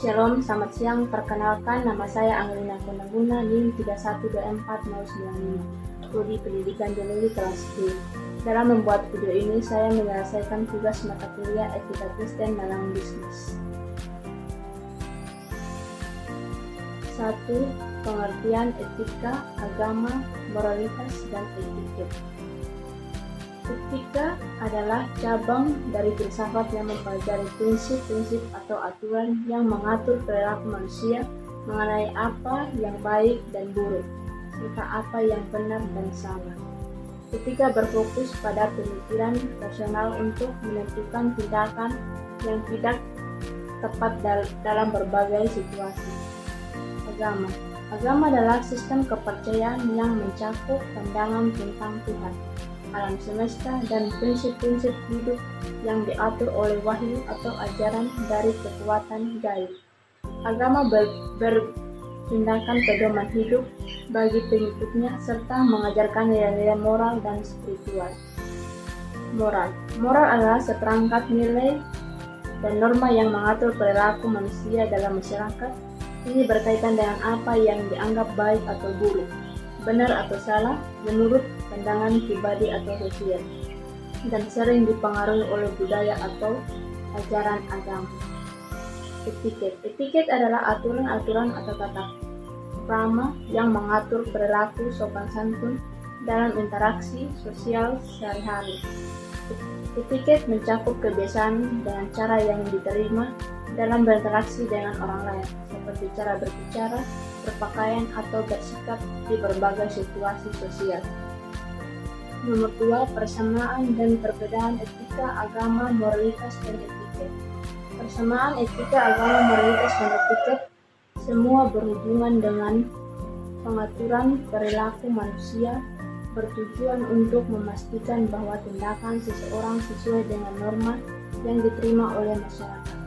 Shalom, selamat siang. Perkenalkan, nama saya Angelina Konaguna, NIM 3124-095, Prodi Pendidikan Geologi kelas B. Dalam membuat video ini, saya menyelesaikan tugas mata kuliah Etika Kristen dalam Bisnis. 1. Pengertian etika, agama, moralitas, dan etiket. Etika adalah cabang dari filsafat yang mempelajari prinsip-prinsip atau aturan yang mengatur perilaku manusia mengenai apa yang baik dan buruk, serta apa yang benar dan salah. Etika berfokus pada pemikiran rasional untuk menentukan tindakan yang tidak tepat dalam berbagai situasi. Agama adalah sistem kepercayaan yang mencakup pandangan tentang Tuhan, alam semesta, dan prinsip-prinsip hidup yang diatur oleh wahyu atau ajaran dari kekuatan gaib. Agama bertindakan pedoman hidup bagi pengikutnya serta mengajarkan nilai-nilai moral dan spiritual. Moral adalah seperangkat nilai dan norma yang mengatur perilaku manusia dalam masyarakat. Ini berkaitan dengan apa yang dianggap baik atau buruk, benar atau salah menurut pandangan pribadi atau sosial, dan sering dipengaruhi oleh budaya atau ajaran agama. Etiket adalah aturan-aturan atau tata krama yang mengatur perilaku sopan santun dalam interaksi sosial sehari-hari. Etiket mencakup kebiasaan dan cara yang diterima dalam berinteraksi dengan orang lain, seperti cara berbicara, berpakaian, atau bersikap di berbagai situasi sosial. Nomor 2, persamaan dan perbedaan etika, agama, moralitas, dan etiket. Persamaan etika, agama, moralitas, dan etiket semua berhubungan dengan pengaturan perilaku manusia, bertujuan untuk memastikan bahwa tindakan seseorang sesuai dengan norma yang diterima oleh masyarakat.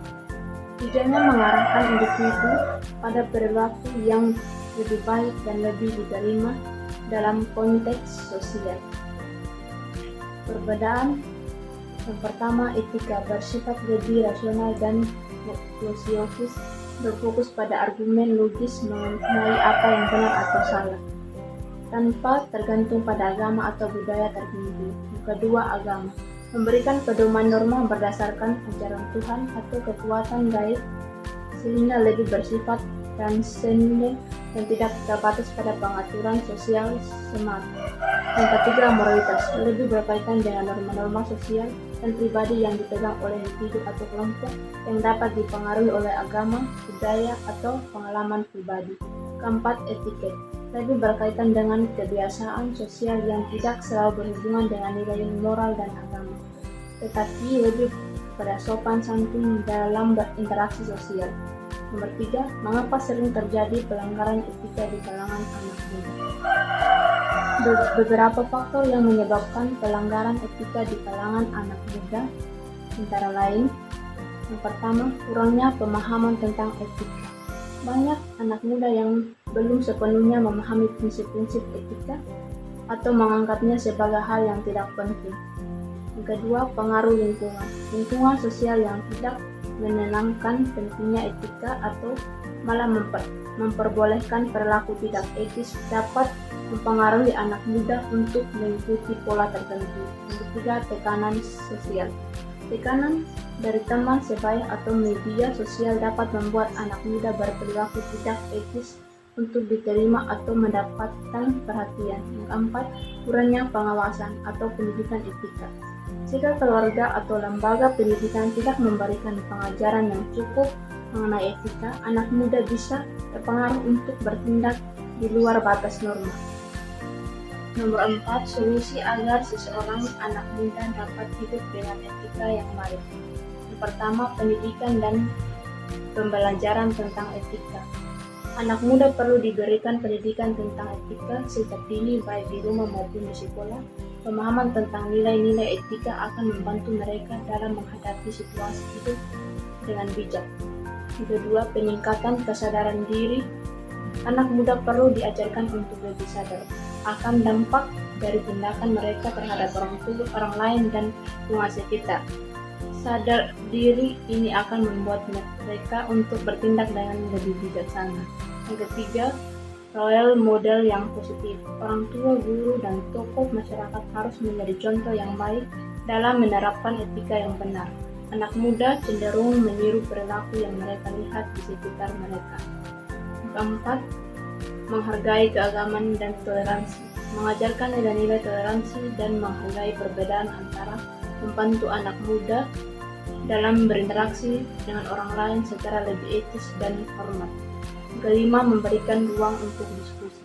Tujuannya mengarahkan individu pada perilaku yang lebih baik dan lebih diterima dalam konteks sosial. Perbedaan yang pertama, etika bersifat lebih rasional dan filosofis, berfokus pada argumen logis mengenai apa yang benar atau salah, tanpa tergantung pada agama atau budaya tertentu. Kedua, agama memberikan pedoman norma berdasarkan ajaran Tuhan atau kekuatan gaib, sehingga lebih bersifat transenden dan tidak terbatas pada pengaturan sosial semata. Yang ketiga, moralitas lebih berkaitan dengan norma-norma sosial dan pribadi yang dipegang oleh individu atau kelompok yang dapat dipengaruhi oleh agama, budaya, atau pengalaman pribadi. Keempat, etiket lebih berkaitan dengan kebiasaan sosial yang tidak selalu berhubungan dengan nilai moral dan agama, tetapi lebih pada sopan santun dalam berinteraksi sosial. Nomor 3, mengapa sering terjadi pelanggaran etika di kalangan anak muda? Beberapa faktor yang menyebabkan pelanggaran etika di kalangan anak muda antara lain: yang pertama, kurangnya pemahaman tentang etika. Banyak anak muda yang belum sepenuhnya memahami prinsip-prinsip etika atau menganggapnya sebagai hal yang tidak penting. Yang kedua, pengaruh lingkungan. Lingkungan sosial yang tidak menenangkan pentingnya etika atau malah memperbolehkan perilaku tidak etis dapat mempengaruhi anak muda untuk mengikuti pola tertentu. Yang ketiga, tekanan sosial. Tekanan dari teman sebaya atau media sosial dapat membuat anak muda berperilaku tidak etis untuk diterima atau mendapatkan perhatian. Yang keempat, kurangnya pengawasan atau pendidikan etika. Jika keluarga atau lembaga pendidikan tidak memberikan pengajaran yang cukup mengenai etika, anak muda bisa terpengaruh untuk bertindak di luar batas norma. Nomor 4, solusi agar seseorang anak muda dapat hidup dengan etika yang baik. Yang pertama, pendidikan dan pembelajaran tentang etika. Anak muda perlu diberikan pendidikan tentang etika sejak dini, baik di rumah maupun di sekolah. Pemahaman tentang nilai-nilai etika akan membantu mereka dalam menghadapi situasi hidup dengan bijak. Yang kedua, peningkatan kesadaran diri. Anak muda perlu diajarkan untuk lebih sadar akan dampak dari tindakan mereka terhadap orang lain dan lingkungan sekitar, Sadar diri ini akan membuat mereka untuk bertindak dengan lebih bijaksana. Yang ketiga, role model yang positif. Orang tua, guru, dan tokoh masyarakat harus menjadi contoh yang baik dalam menerapkan etika yang benar. Anak muda cenderung meniru perilaku yang mereka lihat di sekitar mereka. Keempat, menghargai keagamaan dan toleransi. Mengajarkan nilai-nilai toleransi dan menghargai perbedaan antara membantu anak muda dalam berinteraksi dengan orang lain secara lebih etis dan hormat. Kelima, memberikan ruang untuk diskusi.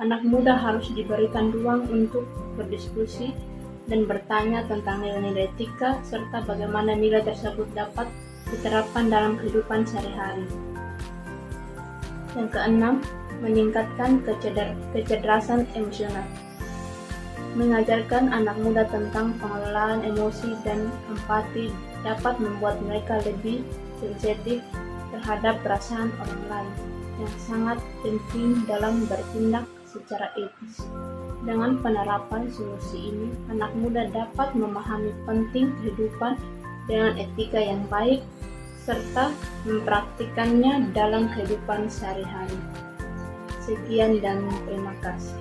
Anak muda harus diberikan ruang untuk berdiskusi dan bertanya tentang nilai-nilai etika serta bagaimana nilai tersebut dapat diterapkan dalam kehidupan sehari-hari. Yang keenam, meningkatkan kecerdasan emosional. Mengajarkan anak muda tentang pengelolaan emosi dan empati dapat membuat mereka lebih sensitif terhadap perasaan orang lain, yang sangat penting dalam bertindak secara etis. Dengan penerapan solusi ini, anak muda dapat memahami penting kehidupan dengan etika yang baik serta mempraktikannya dalam kehidupan sehari-hari. Sekian dan terima kasih.